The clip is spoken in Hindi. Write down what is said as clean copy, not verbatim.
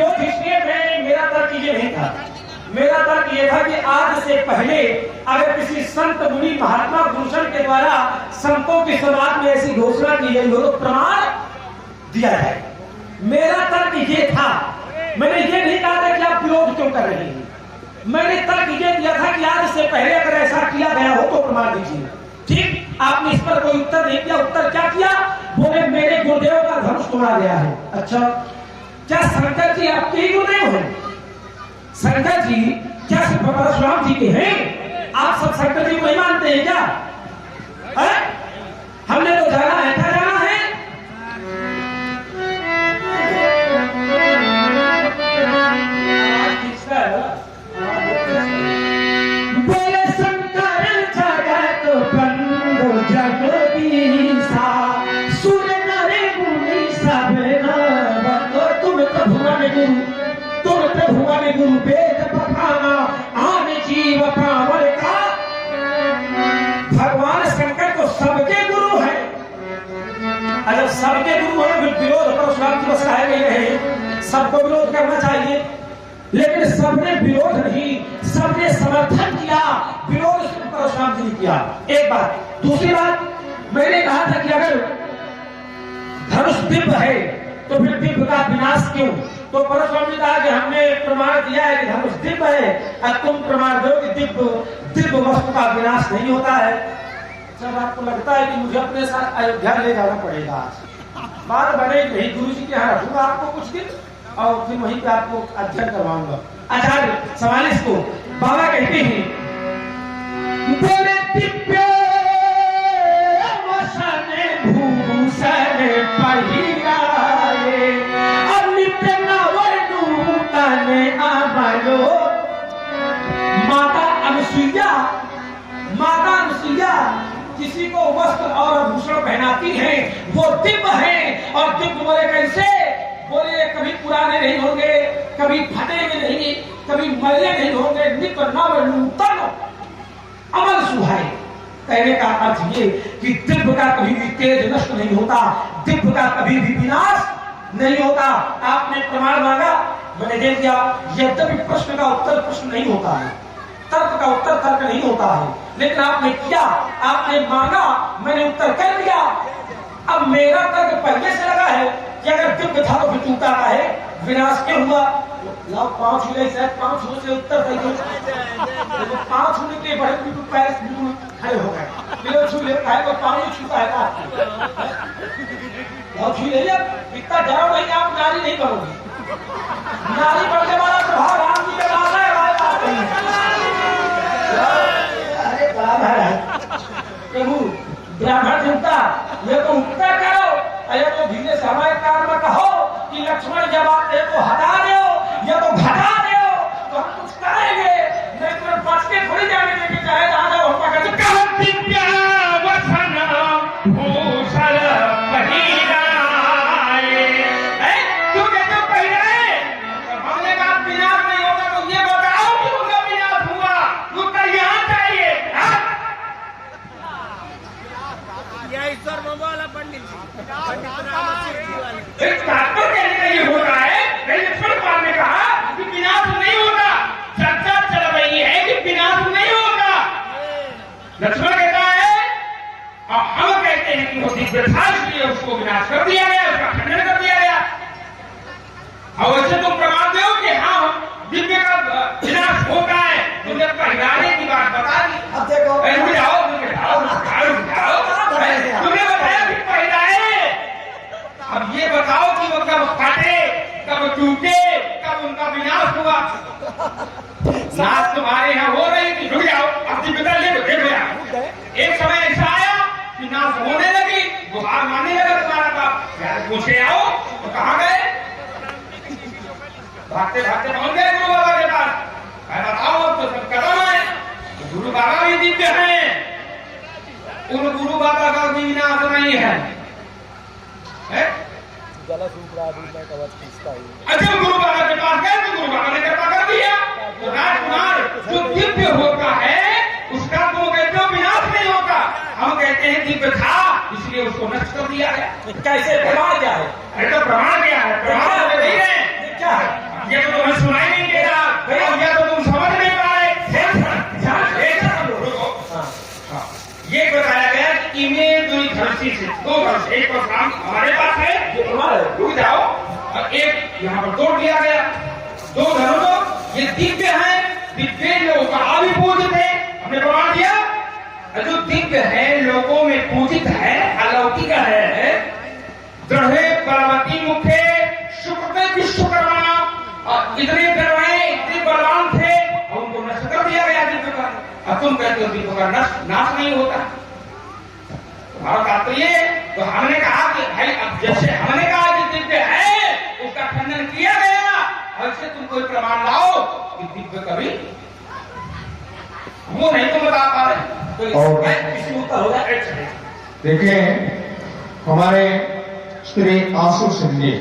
विरोध इसलिए मेरा तर्क ये नहीं था। मेरा तर्क ये था कि आज से पहले अगर किसी संत मुनि महात्मा पुरुषों के द्वारा संतों के समाज में ऐसी घोषणा की गई हो तो प्रमाण दिया जाए। मेरा तर्क ये था। मैंने ये नहीं कहा था कि आप विरोध क्यों कर रहे हैं। मैंने तर्क ये दिया था कि आज से पहले अगर ऐसा किया गया हो तो प्रमाण दीजिए। ठीक, आपने इस पर कोई उत्तर नहीं दिया। उत्तर क्या किया? बोले मेरे गुरुदेव का धनुष तोड़ा गया है। अच्छा, क्या शंकर जी आपके ही गुरुदेव हैं? शंकर जी क्या परशुराम जी के हैं? आप सब शंकर जी को नहीं मानते हैं क्या? हमने तो जाना है, क्या जाना है? बोले शंकर जगत बंधु जगदीशा सुर नर मुनि सब नर तुम प्रभुवन गुरु, तुम प्रभुवन गुरु वेद बखाना आन जीव पावन का। भगवान शंकर तो सबके गुरु है। अगर सबके गुरु है फिर विरोध परशुराम जी बस कहे गए सबको विरोध करना चाहिए, लेकिन सबने विरोध नहीं, सबने समर्थन किया। विरोध परशुराम जी ने किया। एक बात। दूसरी बात, मैंने कहा था कि अगर धनुष दिव्य है तो फिर दिव्य का विनाश क्यों? तो परशुराम जी कहा कि हमने प्रमाण दिया है कि धनुष दिव्य है, अब तुम प्रमाण दो कि दिव्य वस्तु का विनाश नहीं होता है। जब आपको लगता है कि मुझे अपने साथ अयोध्या ले जाना पड़ेगा, बात बने नहीं, गुरु जी के यहाँ रखूंगा आपको कुछ दिन और फिर वहीं पे आपको अध्ययन करवाऊंगा। आचार्य 44 को बाबा कहते हैं बोले दिव्य वसन भूषण पहिराए अनित्य नवर नूतन आभरो। माता अनुसुईया किसी को वस्त्र और आभूषण पहनाती हैं, वो दिव्य है। और दिव्य बोले कैसे? बोले कभी पुराने नहीं होंगे, कभी फटेंगे नहीं, कभी मैले नहीं होंगे, नित्य नव नूतन अमल सुहाए। कहने का अर्थ ये कि दिव्य का कभी भी तेज नष्ट नहीं होता, दिव्य का कभी भी विनाश नहीं होता। आपने प्रमाण मांगा, मैंने दे दिया। यद्यपि प्रश्न का उत्तर प्रश्न नहीं होता है, तर्क का उत्तर तर्क नहीं होता है, लेकिन आपने किया, आपने मांगा, मैंने उत्तर कर दिया। अब मेरा तर्क पहले से लगा है कि अगर दिव्य था तो फिर टूटा का है, विनाश क्यों हुआ? लाओ 5 छूले से 5 छूले से उत्तर देंगे। तो 5 छूले के बड़े बिल्कुल पैर बिल्कुल खड़े हो गए। बिल्कुल छू ले है तो 5 छूता है आपको। लाओ छू ले लिया, इतना डरो नहीं, आप नारी नहीं बनोगे। नारी बनने वाला प्रभाव राम जी के नाम है। अरे बराबर है प्रभु, ब्राह्मण जनता ये तो उत्तर करो, या तो धीरे से हमारे कान में कहो कि लक्ष्मण जब आते तो हटा दो या तो घटा दो, तो हम कुछ करेंगे। नहीं तो बच के थोड़ी जाने देंगे, चाहे जहां जाओ हम कहते दिव्य वसन भूषण पहिराए। क्यों कहते हो पहिराए? हमने कहा विनाश नहीं होगा तो ये बताओ कि उनका विनाश हुआ, उत्तर यहाँ चाहिए। ईश्वर वाला पंडित कहने का ये हो रहा है। लक्ष्मण कुमार ने कहा कि विनाश नहीं होगा, चर्चा चल रही है कि विनाश नहीं होगा। लक्ष्मण कहता है और हम कहते हैं कि वो दिव्य था इसलिए उसको विनाश कर दिया गया, उसका खंडन कर दिया गया। और वैसे तुम प्रमाण दो कि हाँ दिव्य का विनाश होता है, तुमने पहिराने की बात बता दी। अब देखो तुमने बताया कि पहिराए, अब ये बताओ कि वो कब फटे, कब टूटे, कब उनका विनाश हुआ। नाश तुम्हारे यहाँ हो रही थी, रुक जाओ, अब दिव्यता ले लो, देखो यार। एक समय ऐसा आया कि नाश होने लगी, गुहार मानने लगा तुम्हारा बाप। यार पूछे आओ तो कहाँ गए? भागते भागते पहुंच गए गुरु बाबा के पास। बताओ अब तो सब कदम है, गुरु बाबा भी दिव्य है, उन गुरु बाबा का भी विनाश नहीं है। अच्छा गुरु बाबा के पास गए तो गुरु बाबा ने कृपा कर दिया। तो राजकुमार जो दिव्य होता है उसका तुम कहते हो विनाश नहीं होता, हम कहते हैं दिव्य था इसलिए उसको नष्ट कर दिया गया। कैसे? प्रमाण क्या है? अरे तो प्रमाण क्या है? प्रमाण नहीं है, क्या है? दिया गया। दो धर्मों ये दिव्य है, दिव्य लोग कहा भी पूजित है, हमने प्रमाण दिया। जो दिव्य है, लोगों में पूजित है, अलौकिक है, दृढ़ बलवती मुखे शुक्र विश्वकर्मा, और इतने दृढ़ इतने बलवान थे और उनको नष्ट कर दिया गया दिव्य का। अब तुम कहते हो दिव्य का नाश नहीं होता। तुम्हारा तात्पर्य तो हमने कहा कि भाई अब जैसे हमने कहा कि दिव्य है उसका खंडन किया गया, ऐसे तुम कोई प्रमाण लाओ कि दिव्य कभी वो नहीं तो बता पा रहे। तो इसमें उत्तर होगा। देखिए हमारे श्री आंसू सिंह जी